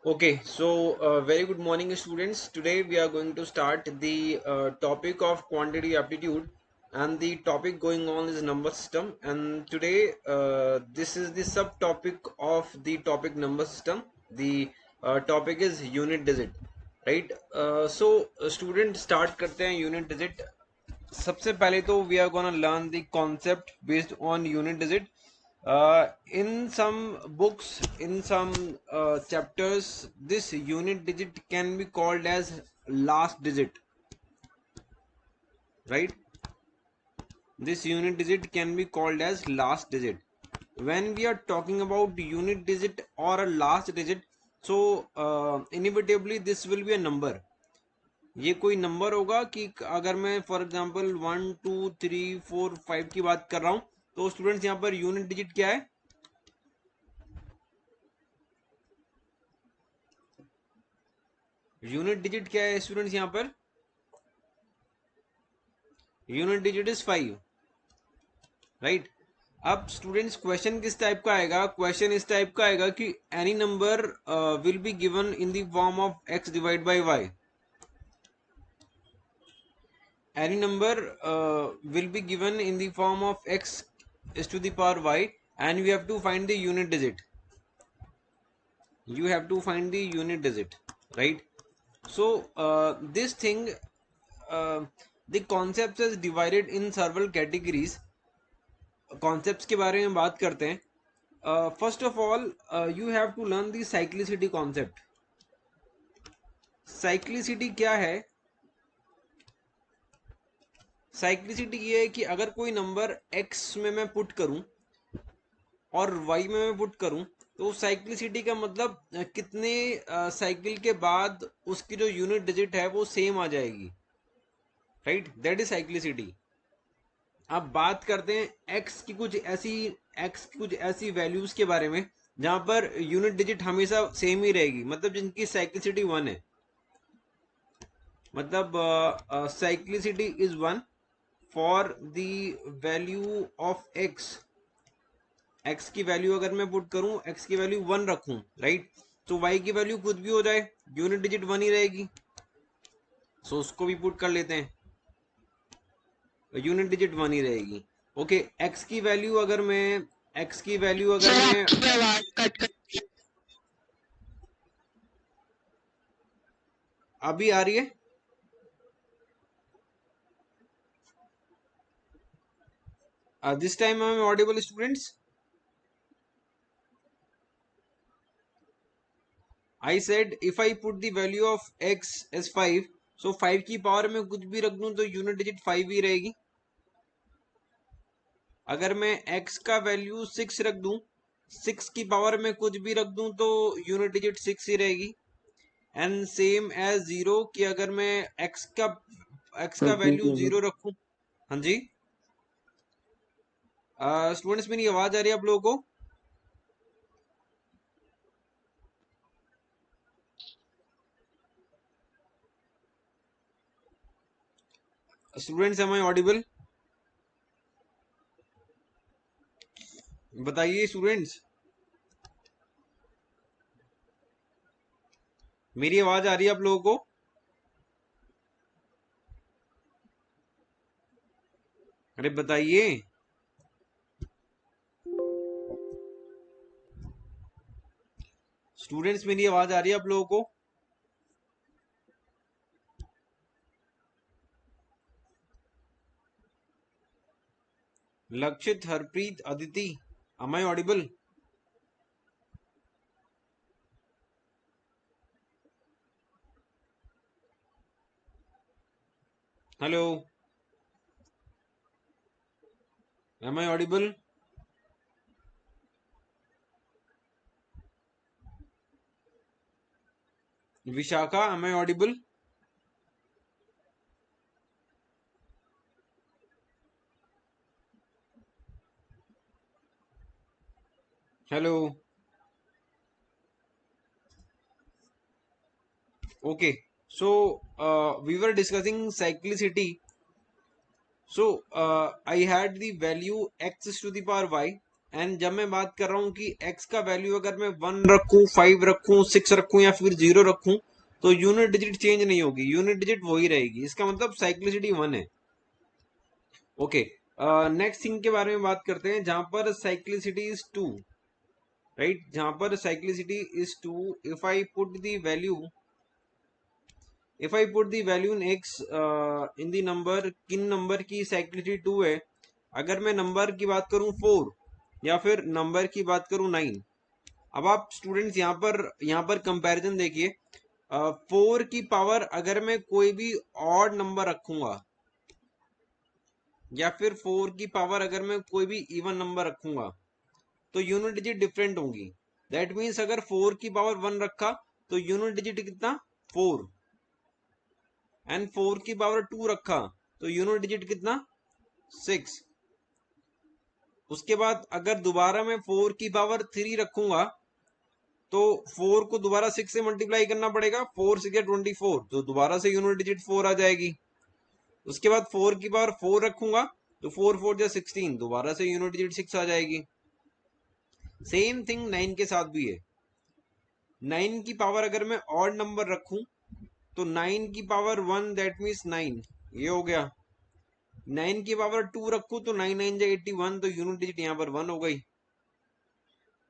Okay, so very good morning, students. Today we are going to start the topic of quantity aptitude, and the topic going on is number system. And today this is the subtopic of the topic number system. The topic is unit digit, right? Student start करते हैं unit digit. सबसे पहले तो we are gonna learn the concept based on unit digit. In some books, in some chapters, this unit digit can be called as last digit, right? This unit digit can be called as last digit. When we are talking about unit digit or a last digit, so inevitably this will be a number. ये कोई number होगा कि अगर मैं for example 1 2 3 4 5 की बात कर रहा हूं तो स्टूडेंट्स यहाँ पर यूनिट डिजिट क्या है? यूनिट डिजिट क्या है स्टूडेंट्स यहाँ पर? Unit digit is 5, right? अब स्टूडेंट्स क्वेश्चन किस टाइप का आएगा? क्वेश्चन इस टाइप का आएगा कि any number will be given in the form of x divide by y. Any number will be given in the form of x is to the power y, and we have to find the unit digit. You have to find the unit digit, right? So this thing, uh, the concepts is divided in several categories. Concepts के बारे में बात करते हैं. First of all, you have to learn the cyclicity concept. Cyclicity क्या है? Cyclicity ये है कि अगर कोई नंबर x में मैं पुट करूं और y में मैं पुट करूं तो साइक्लिसिटी का मतलब कितने साइकिल के बाद उसकी जो यूनिट डिजिट है वो सेम आ जाएगी, राइट? That is cyclicity. अब बात करते हैं x की कुछ ऐसी वैल्यूज के बारे में जहां पर यूनिट डिजिट हमेशा सेम ही रहेगी, मतलब जिनकी साइक्लिसिटी 1 है. मतलब cyclicity is 1 for the value of x की वैल्यू अगर मैं पुट करूं, x की वैल्यू 1 रखूं, राइट? तो y की वैल्यू कुछ भी हो जाए यूनिट डिजिट 1 ही रहेगी. सो उसको भी पुट कर लेते हैं, यूनिट डिजिट 1 ही रहेगी. ओके, x की वैल्यू अगर मैं अभी आ रही है? This time I am audible students? I said if I put the value of x as 5, so 5 की पावर में कुछ भी रख दूं तो यूनिट डिजिट 5 ही रहेगी. अगर मैं x का वैल्यू 6 रख दूं, 6 की पावर में कुछ भी रख दूं तो यूनिट डिजिट 6 ही रहेगी. एंड सेम एज 0 कि अगर मैं x का वैल्यू 0 रखूं. हाँ जी स्टूडेंट्स, मेरी आवाज आ रही है आप लोगों को? Students, am I audible? बताइए स्टूडेंट्स, मेरी आवाज आ रही है आप लोगों को? अरे बताइए. स्टूडेंट्स, मेरी आवाज आ रही है आप लोगों को? लक्षित, Harpreet, Aditi, am I audible? Hello, am I audible? Vishaka, am I audible? Hello. Okay, so we were discussing cyclicity. So I had the value x to the power y, and जब मैं बात कर रहा हूं कि x का वैल्यू अगर मैं 1 रखूं, 5 रखूं, 6 रखूं या फिर 0 रखूं, तो यूनिट डिजिट चेंज नहीं होगी, यूनिट डिजिट वही रहेगी। इसका मतलब साइक्लिसिटी 1 है। ओके, नेक्स्ट थिंग के बारे में बात करते हैं जहां पर साइक्लिसिटी इज 2, राइट। जहां पर cyclicity is 2, if I put the value in x in the number, किन नंबर की साइक्लिसिटी 2 है? अगर मैं नंबर की बात करूं 4 या फिर नंबर की बात करूं 9। अब आप स्टूडेंट्स यहाँ पर कंपैरिजन देखिए। 4 की पावर अगर मैं कोई भी ऑड नंबर रखूंगा या फिर 4 की पावर अगर मैं कोई भी इवन नंबर रखूंगा तो यूनिट डिजिट डिफरेंट होंगी। दैट मीन्स अगर 4 की पावर 1 रखा तो यूनिट डिजिट कितना? 4। एंड 4 की पावर 2 रखा तो यूनिट डिजिट कितना? 6। उसके बाद अगर दोबारा मैं 4 की पावर 3 रखूंगा तो 4 को दोबारा 6 से मल्टीप्लाई करना पड़ेगा। 4 6 24, तो दोबारा से यूनिट डिजिट 4 आ जाएगी। उसके बाद 4 की पावर 4 रखूंगा तो 4 4 16, दोबारा से यूनिट डिजिट 6 आ जाएगी। सेम थिंग 9 के साथ भी है। 9 की पावर अगर मैं ऑड नंबर रखूं तो 9 की पावर 1, दैट मीन्स 9, ये हो गया। 9 की पावर 2 रखूं तो 9 9 81, तो यूनिट डिजिट यहाँ पर 1 हो गई।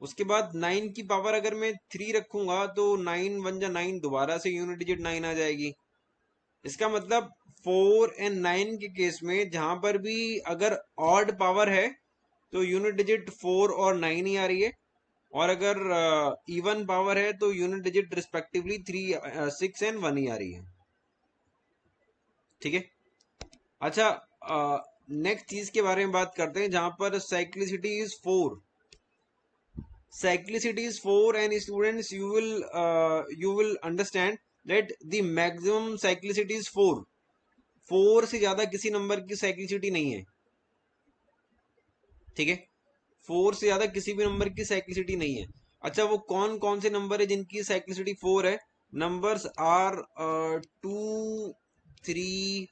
उसके बाद 9 की पावर अगर मैं 3 रखूंगा तो 9 1 9, दोबारा से यूनिट डिजिट 9 आ जाएगी। इसका मतलब 4 एंड 9 के केस में जहां पर भी अगर ऑड पावर है तो यूनिट डिजिट 4 और 9 ही आ रही है, और अगर इवन पावर है तो यूनिट डिजिट रिस्पेक्टिवली 3 6 एंड 1 ही आ रही है। ठीक है। अच्छा, नेक्स्ट चीज के बारे में बात करते हैं जहां पर cyclicity is 4। Cyclicity is 4, and students, you will understand that the maximum cyclicity is 4। 4 से ज्यादा किसी नंबर की साइक्लिसिटी नहीं है। ठीक है, 4 से ज्यादा किसी भी नंबर की साइक्लिसिटी नहीं है। अच्छा, वो कौन कौन से नंबर है जिनकी साइक्लिसिटी 4 है? Numbers are 2 3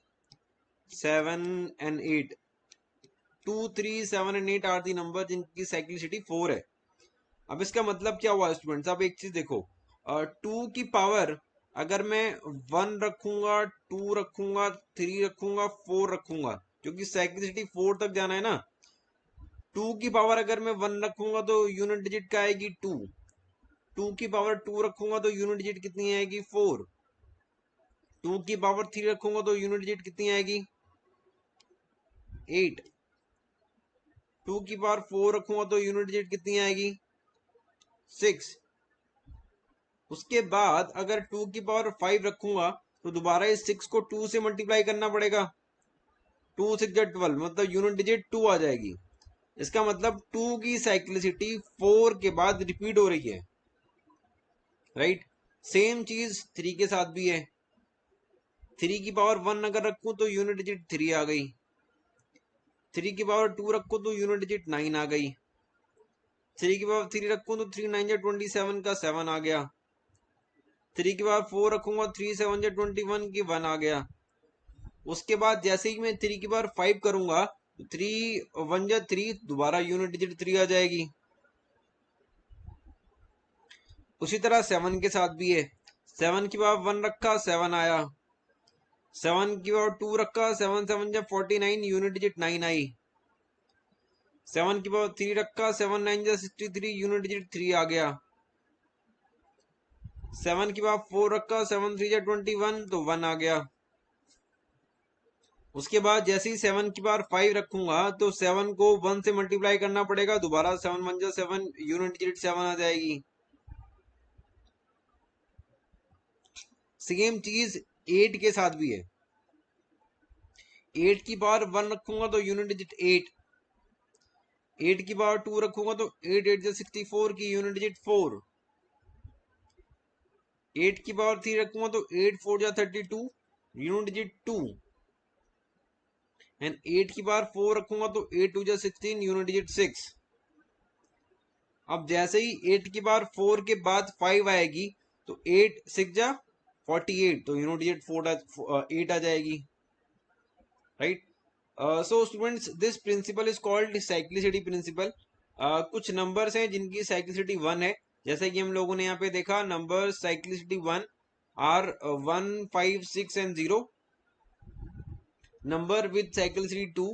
7 and 8। 2 3 7 and 8 are the number जिनकी साइक्लिसिटी 4 है। अब इसका मतलब क्या हुआ स्टूडेंट्स? अब एक चीज देखो, 2 की पावर अगर मैं 1 रखूंगा, 2 रखूंगा, 3 रखूंगा, 4 रखूंगा, क्योंकि साइक्लिसिटी 4 तक जाना है ना। 2 की पावर अगर मैं 1 रखूंगा तो यूनिट डिजिट क्या आएगी? 2। 2 की पावर 2 रखूंगा तो यूनिट डिजिट कितनी आएगी? 4। 2 की पावर 3 रखूंगा तो यूनिट डिजिट कितनी आएगी? 8। 2 की पावर 4 रखूंगा तो यूनिट डिजिट कितनी आएगी? 6। उसके बाद अगर 2 की पावर 5 रखूंगा तो दोबारा इस 6 को 2 से मल्टीप्लाई करना पड़ेगा। 2 6 12, मतलब यूनिट डिजिट 2 आ जाएगी। इसका मतलब 2 की साइक्लिसिटी 4 के बाद रिपीट हो रही है, राइट। सेम चीज 3 के साथ भी है। 3 की पावर 1 अगर रखूं तो यूनिट डिजिट 3 आ गई। 3 की पावर 2 रखो तो यूनिट डिजिट 9 आ गई। 3 की पावर 3 रखूं तो 3 9 27 का 7 आ गया। 3 की पावर 4 रखूंगा, 3 7 21 की 1 आ गया। उसके बाद जैसे ही मैं 3 की पावर 5 करूंगा तो 3 1 3, दोबारा यूनिट डिजिट 3 आ जाएगी। उसी तरह 7 के साथ भी है। 7 की पावर 1 रखा, 7 आया। 7 की पावर 2 रखा, 7 7 49, यूनिट डिजिट 9 आई। 7 की पावर 3 रखा, 7 9 63, यूनिट डिजिट 3 आ गया। 7 की पावर 4 रखा, 7 3 21, तो 1 आ गया। उसके बाद जैसे ही 7 की पावर 5 रखूंगा तो 7 को 1 से मल्टीप्लाई करना पड़ेगा, दोबारा 7 1 7, यूनिट डिजिट 7 आ जाएगी। सेम चीज 8 के साथ भी है। 8 की पावर 1 रखूंगा तो यूनिट डिजिट 8। 8 की पावर 2 रखूंगा तो 8 8 64 की यूनिट डिजिट 4। 8 की पावर 3 रखूंगा तो 8 4 32, यूनिट डिजिट 2। एंड 8 की पावर 4 रखूंगा तो 8 2 16, यूनिट डिजिट 6। अब जैसे ही 8 की पावर 4 के बाद 5 आएगी तो 8 6 48, तो यूनिट डिजिट 8 आ जाएगी, right. So students, this principle is called cyclicity principle, कुछ नंबर्स हैं जिनकी साइक्लिसिटी 1 है, जैसे कि हम लोगों ने यहाँ पे देखा number cyclicity 1 are 1, 5, 6 and 0. Number with cyclicity 2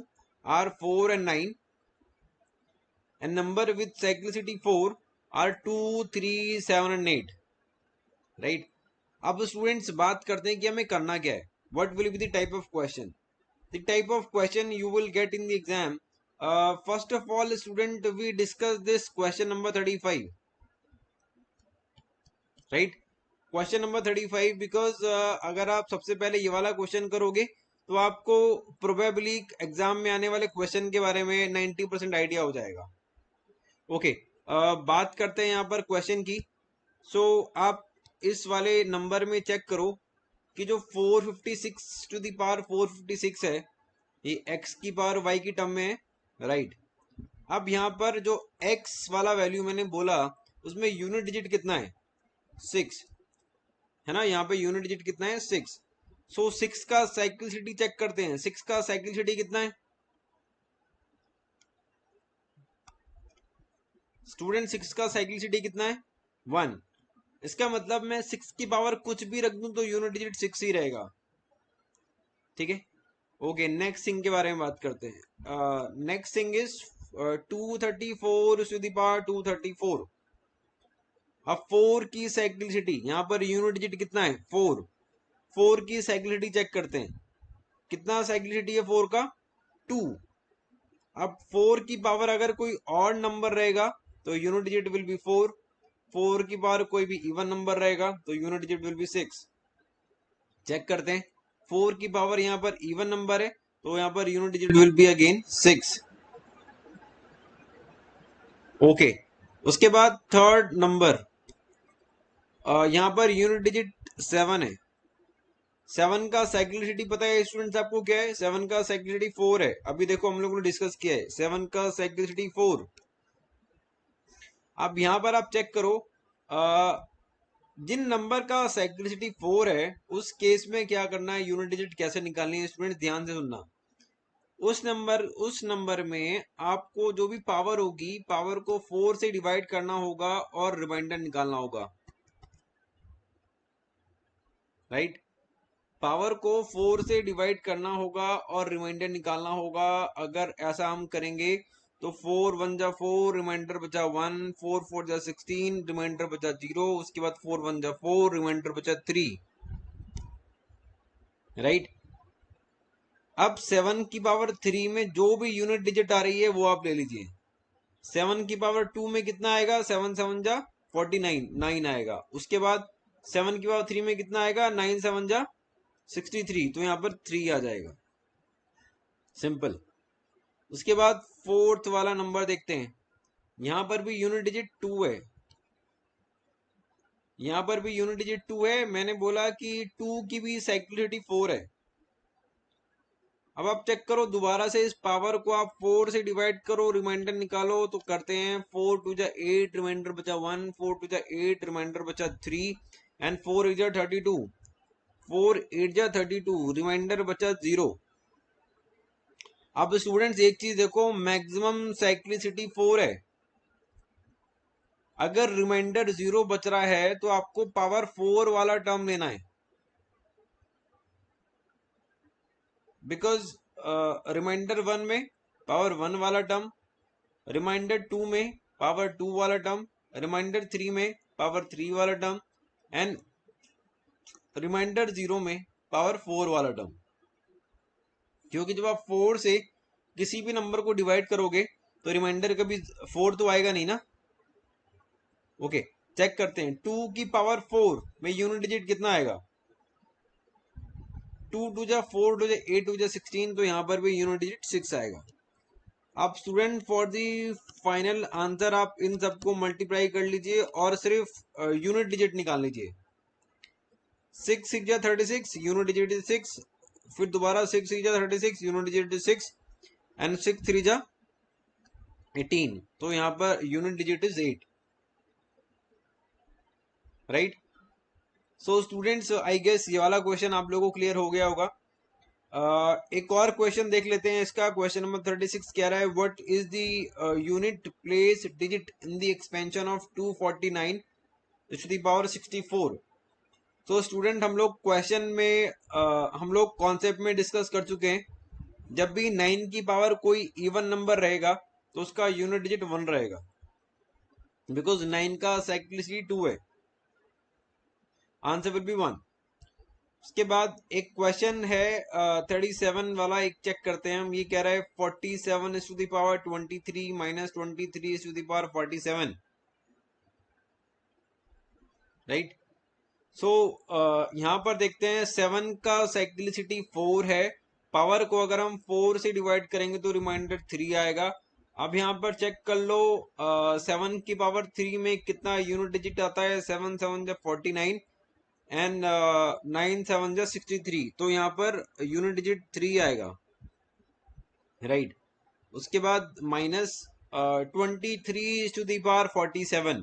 are 4 and 9, and number with cyclicity 4 are 2, 3, 7 and 8. Right? अब स्टूडेंट्स बात करते हैं कि हमें करना क्या है. What will be the type of question? The type of question you will get in the exam. First of all, student, we discuss this question number 35. Right? Question number 35, because अगर आप सबसे पहले ये वाला क्वेश्चन करोगे तो आपको probably exam में आने वाले क्वेश्चन के बारे में 90% आइडिया हो जाएगा. ओके, बात करते हैं यहाँ पर क्वेश्चन की. सो आप इस वाले नंबर में चेक करो कि जो 456 टू द पावर 456 है, ये x की पावर y की टर्म में है. राइट. अब यहाँ पर जो x वाला वैल्यू मैंने बोला उसमें यूनिट डिजिट कितना है? 6 है ना. यहाँ पे यूनिट डिजिट कितना है? 6. सो 6 का साइक्लिसिटी चेक करते हैं. 6 का साइक्लिसिटी कितना है स्टूडेंट? 6 का साइक्लिसिटी कितना है? 1. इसका मतलब मैं 6 की पावर कुछ भी रख दूं तो यूनिट डिजिट 6 ही रहेगा. ठीक है. ओके, नेक्स्ट थिंग के बारे में बात करते हैं. Next thing is 234 to the power 234. अब 4 की साइक्लिसिटी, यहाँ पर यूनिट डिजिट कितना है? 4. 4 की साइक्लिसिटी चेक करते हैं. कितना साइक्लिसिटी है 4 का? 2. अब 4 की पावर अगर कोई और नंबर रहेगा तो यूनिट डिजिट विल बी 4. 4 की पावर कोई भी इवन नंबर रहेगा तो unit digit will be 6. Check करते हैं. 4 की पावर यहाँ पर इवन नंबर है तो यहाँ पर unit digit will be again 6. Okay, उसके बाद थर्ड नंबर, यहाँ पर यूनिट डिजिट 7 है. 7 का साइक्लिसिटी पता है स्टूडेंट्स आपको क्या है? 7 का साइक्लिसिटी 4 है. अभी देखो हम लोगों ने डिस्कस किया है 7 का साइक्लिसिटी 4. अब यहाँ पर आप चेक करो, जिन नंबर का साइक्लिसिटी 4 है उस केस में क्या करना है, यूनिट डिजिट कैसे निकालनी है स्टूडेंट, ध्यान से सुनना. उस नंबर में आपको जो भी पावर होगी, पावर को 4 से डिवाइड करना होगा और रिमाइंडर निकालना होगा. राइट. पावर को 4 से डिवाइड करना होगा और रिमाइंडर निकालना होगा. अगर ऐसा हम करेंगे तो 4 1 जा 4, रिमाइंडर बचा 1, 4 4 जा 16, रिमाइंडर बचा 0, उसके बाद 4 1 जा 4, रिमाइंडर बचा 3. राइट. अब 7 की पावर 3 में जो भी यूनिट डिजिट आ रही है वो आप ले लीजिए. 7 की पावर 2 में कितना आएगा? 7 7 जा 49, 9 आएगा. उसके बाद 7 की पावर 3 में कितना आएगा? 9 7 जा 63, तो यहाँ पर 3 आ जाएगा. सिंपल. उसके बाद फोर्थ वाला नंबर देखते हैं. यहां पर भी यूनिट डिजिट 2 है. यहां पर भी यूनिट डिजिट 2 है. मैंने बोला कि 2 की भी साइक्लिसिटी 4 है. अब आप चेक करो दोबारा से, इस पावर को आप 4 से डिवाइड करो, रिमाइंडर निकालो. तो करते हैं 4 2 जा 8, रिमाइंडर बचा 1, 4 2 जा 8, रिमाइंडर बचा 3, एंड 4 8 जा 32, 4 8 जा 32, रिमाइंडर बचा 0. अब स्टूडेंट्स एक चीज देखो, मैक्सिमम साइक्लिसिटी 4 है. अगर रिमाइंडर 0 बच रहा है तो आपको पावर 4 वाला टर्म लेना है. बिकॉज रिमाइंडर 1 में पावर 1 वाला टर्म, रिमाइंडर 2 में पावर 2 वाला टर्म, रिमाइंडर 3 में पावर 3 वाला टर्म, एंड रिमाइंडर 0 में पावर 4 वाला टर्म. क्योंकि जब आप 4 से किसी भी नंबर को डिवाइड करोगे तो रिमाइंडर कभी 4 तो आएगा नहीं ना. ओके, चेक करते हैं. 2 की पावर 4 में यूनिट डिजिट कितना आएगा? 2 2 जा 4 2 जा 8 2 जा 16, तो यहाँ पर भी यूनिट डिजिट 6 आएगा. अब student for the final answer आप इन सबको मल्टीप्लाई कर लीजिए और सिर्फ यूनिट डिजिट निकाल लीजिए. 6 6 जा 36, यूनिट डिजिट इज 6. फिर दोबारा 6 6 जा 36, यूनिट डिजिट इज 6, एंड 6 3 जा 18, तो यहाँ पर unit digit is 8. Right. So students, I guess ये वाला क्वेश्चन आप लोगों को क्लियर हो गया होगा. एक और क्वेश्चन देख लेते हैं इसका। क्वेश्चन नंबर 36 कह रहा है what is the unit place digit in the expansion of 249 to the power 64। तो स्टूडेंट हम लोग क्वेश्चन में हम लोग कॉन्सेप्ट में डिस्कस कर चुके हैं, जब भी 9 की पावर कोई इवन नंबर रहेगा तो उसका यूनिट डिजिट 1 रहेगा, बिकॉज 9 का साइक्लिसिटी 2 है। Answer will be 1। उसके बाद एक क्वेश्चन है 37 वाला, एक चेक करते हैं हम। ये कह रहा है 47 is to the power 23 minus 23 is to the power 47, right. So यहाँ पर देखते हैं 7 का साइक्लिसिटी 4 है। पावर को अगर हम 4 से डिवाइड करेंगे तो रिमाइंडर 3 आएगा। अब यहाँ पर चेक कर लो 7 की पावर 3 में कितना यूनिट डिजिट आता है। 7 7 जब 49 एंड 9 7 जब 63, तो यहाँ पर यूनिट डिजिट 3 आएगा, राइट। उसके बाद minus 23 to the power 47,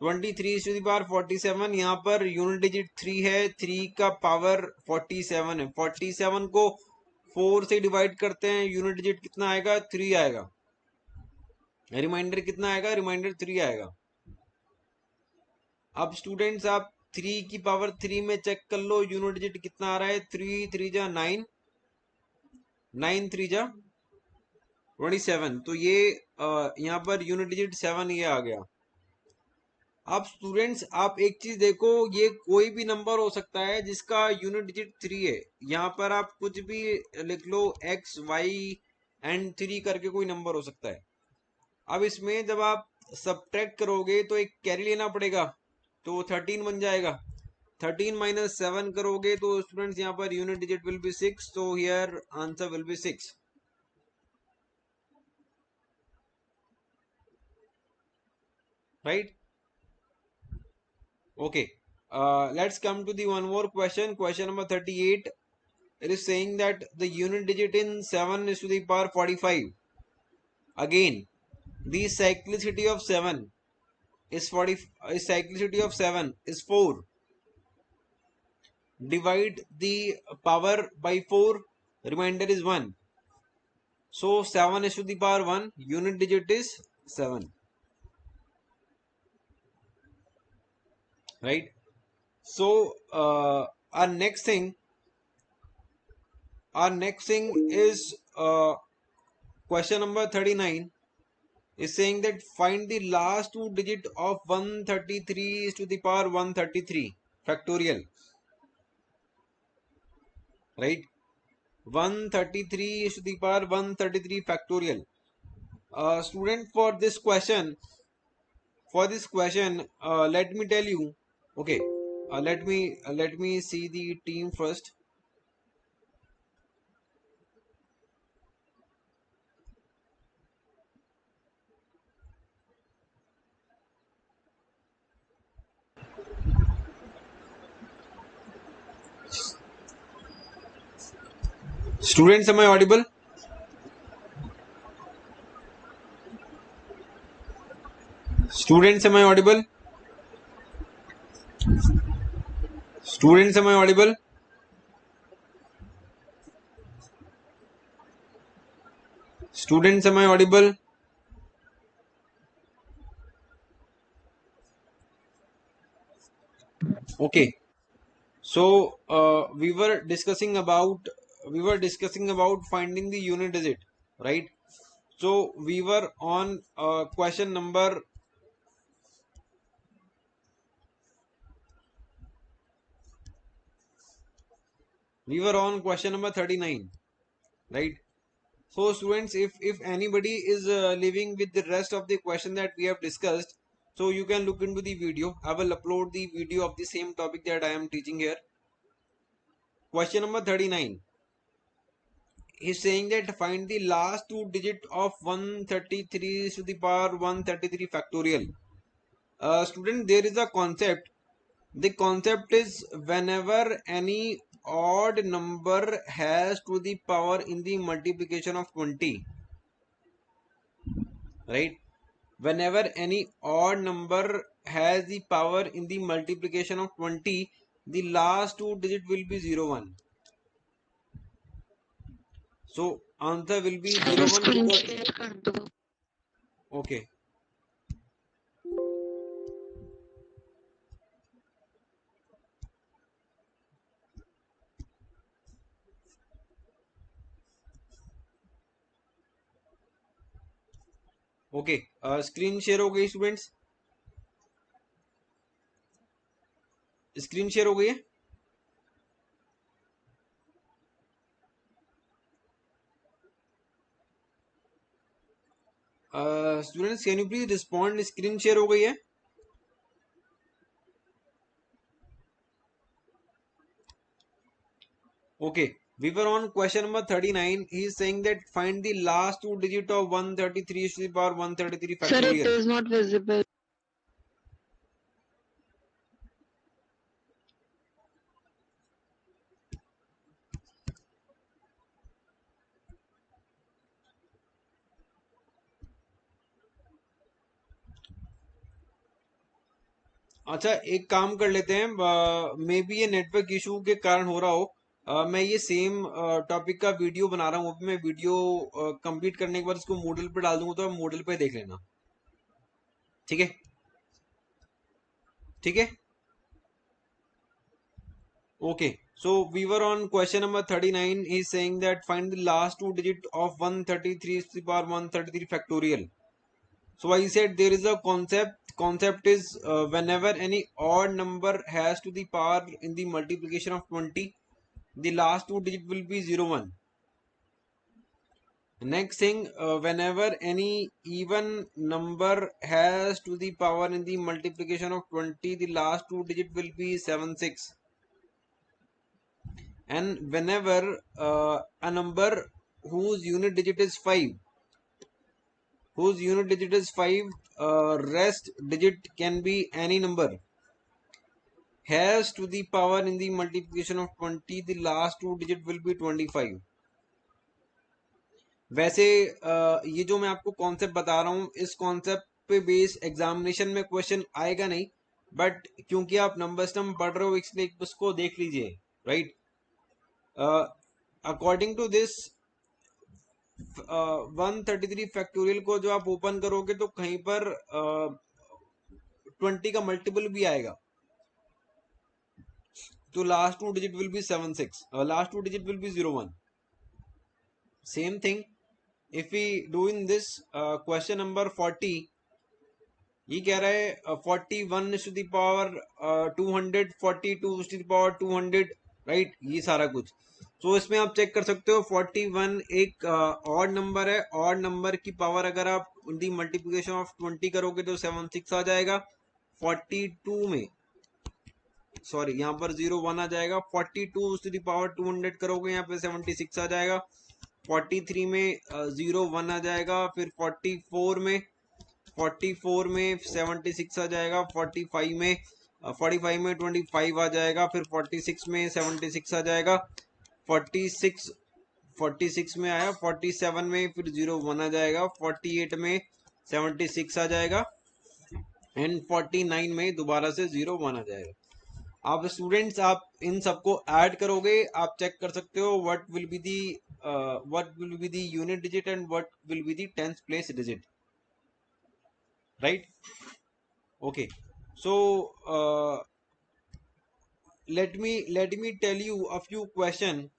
23 to the power 47, यहाँ पर यूनिट डिजिट 3 है। 3 का पावर 47 है। 47 को 4 से डिवाइड करते हैं, यूनिट डिजिट कितना आएगा? 3 आएगा। रिमाइंडर कितना आएगा? रिमाइंडर 3 आएगा। अब स्टूडेंट्स आप 3 की पावर 3 में चेक कर लो यूनिट डिजिट कितना आ रहा है। 3 3 जा 9, 9 3 जा 27, तो ये यहाँ पर यूनिट डिजिट 7 ये आ गया। अब स्टूडेंट्स आप एक चीज देखो, ये कोई भी नंबर हो सकता है जिसका यूनिट डिजिट 3 है। यहाँ पर आप कुछ भी लिख लो, x y एंड 3 करके कोई नंबर हो सकता है। अब इसमें जब आप सब्ट्रैक्ट करोगे तो एक कैरी लेना पड़ेगा, तो 13 बन जाएगा। 13 माइनस 7 करोगे तो स्टूडेंट्स यहाँ पर यूनिट डिजिट विल बी 6, तो here answer will be 6, right. Okay, let's come to the one more question. Question number 38. It is saying that the unit digit in 7 is to the power 45. Again, the cyclicity of 7 is 40. Cyclicity of 7 is 4. Divide the power by 4. Remainder is 1. So 7 is to the power 1. Unit digit is 7. Right? So our next thing is question number 39 is saying that find the last two digit of 133 is to the power 133 factorial, right. 133 is to the power 133 factorial. Student, for this question let me tell you. Okay, let me see the team first. Students, am I audible? Students, am I audible? Students, am I audible? Students, am I audible? Okay. So we were discussing about finding the unit digit, right? So we were on question number we were on question number 39, right? So students, if anybody is living with the rest of the question that we have discussed, so you can look into the video. I will upload the video of the same topic that I am teaching here. Question number 39 is saying that find the last two digit of 133 to the power 133 factorial. Student, there is a concept. The concept is whenever any odd number has to the power in the multiplication of 20, right? Whenever any odd number has the power in the multiplication of 20, the last two digit will be 0 1. So answer will be sir 0 1 screen because share कर दो. okay. Okay screen share हो गई students, screen share हो गई है. Students can you please respond, screen share हो गई है. Okay, we were on question number 39. He is saying that find the last two digit of 133 to the power 133 sir it factorial. Is not visible. अच्छा एक काम कर लेते हैं, may be ये नेटवर्क इशू के कारण हो रहा हो. मैं ये सेम टॉपिक का वीडियो बना रहा हूँ, अभी मैं वीडियो कंप्लीट करने के बाद इसको मोडल पे डाल दूंगा, तो आप मोडल पे देख लेना. ठीक है, ठीक है. Okay, so we were on question number 39. He's saying that find the last two digit of 133 to the power 133 factorial. So I said there is a concept. Concept is whenever any odd number has to the power in the multiplication of 20, the last two digit will be 0 1. Next thing, whenever any even number has to the power in the multiplication of 20, the last two digit will be 7 6. And whenever a number whose unit digit is 5, rest digit can be any number, has to the power in the multiplication of 20, the last two digit will be 25. वैसे ये जो मैं आपको concept बता रहा हूँ, इस concept पे बेस एग्जामिनेशन में क्वेश्चन आएगा नहीं, बट क्योंकि आप नंबर सिस्टम पढ़ रहे हो इसलिए उसको देख लीजिए. Right, according to this 133 factorial को जो आप ओपन करोगे तो कहीं पर 20 का मल्टीपल भी आएगा, तो last two digit will be 7 6, last two digit will be 0 1. Same thing if we do in this question number 40. ये कह रहा है 41 to the power 200, 42 to the power 200. Right, ये सारा कुछ. तो इसमें आप चेक कर सकते हो 41 एक ऑड नंबर है. ऑड नंबर की पावर अगर आप दी मल्टीप्लिकेशन ऑफ 20 करोगे तो 7 6 आ जाएगा. 42 में सॉरी यहाँ पर 0 1 आ जाएगा. 42 टू द पावर 200 करोगे यहाँ पे 76 आ जाएगा. 43 में 0 1 आ जाएगा. फिर 44 में 76 आ जाएगा. 45 में 25 आ जाएगा. फिर 46 में 76 आ जाएगा. 46 में आया. 47 में फिर 0 1 आ जाएगा. 48 में 76 आ जाएगा. एंड 49 में दोबारा से 0 1 आ जाएगा. आप स्टूडेंट्स आप इन सबको ऐड करोगे, आप चेक कर सकते हो what will be the unit digit and what will be the tenth place digit. Right, okay. So let me tell you a few question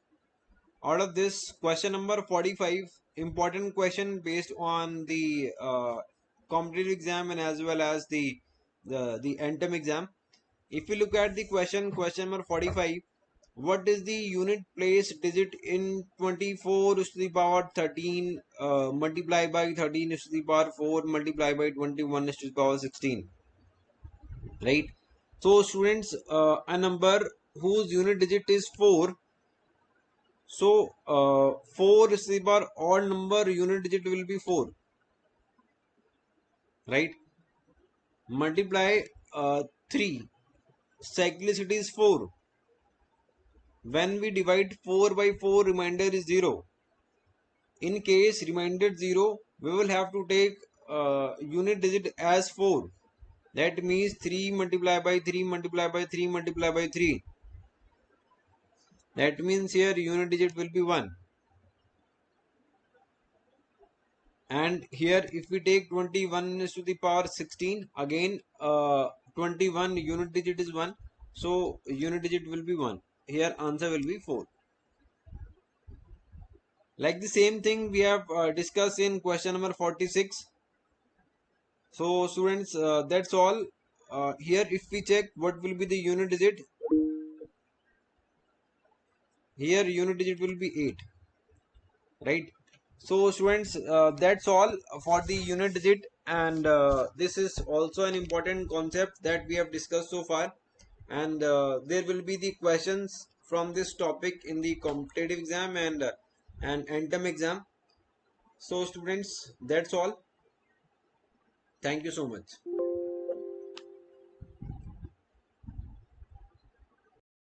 out of this. Question number 45, important question based on the competitive exam and as well as the NTEM exam. If you look at the question number 45, what is the unit place digit in 24 to the power 13 multiplied by 13 to the power 4 multiplied by 21 to the power 16. Right, so students, a number whose unit digit is 4. So 4 is the bar odd number, unit digit will be 4. Right, multiply 3, cyclicity is 4. When we divide 4 by 4, remainder is 0. In case remainder 0, we will have to take unit digit as 4. That means 3 multiplied by 3 multiplied by 3 multiplied by 3. That means here unit digit will be 1. And here if we take 21 is to the power 16, again 21 unit digit is 1, so unit digit will be 1. Here answer will be 4. Like the same thing we have discussed in question number 46. So students, that's all. Here if we check what will be the unit digit, here unit digit will be 8, right? So students, that's all for the unit digit, and this is also an important concept that we have discussed so far, and there will be the questions from this topic in the competitive exam and NTEM exam. So students, that's all. Thank you so much.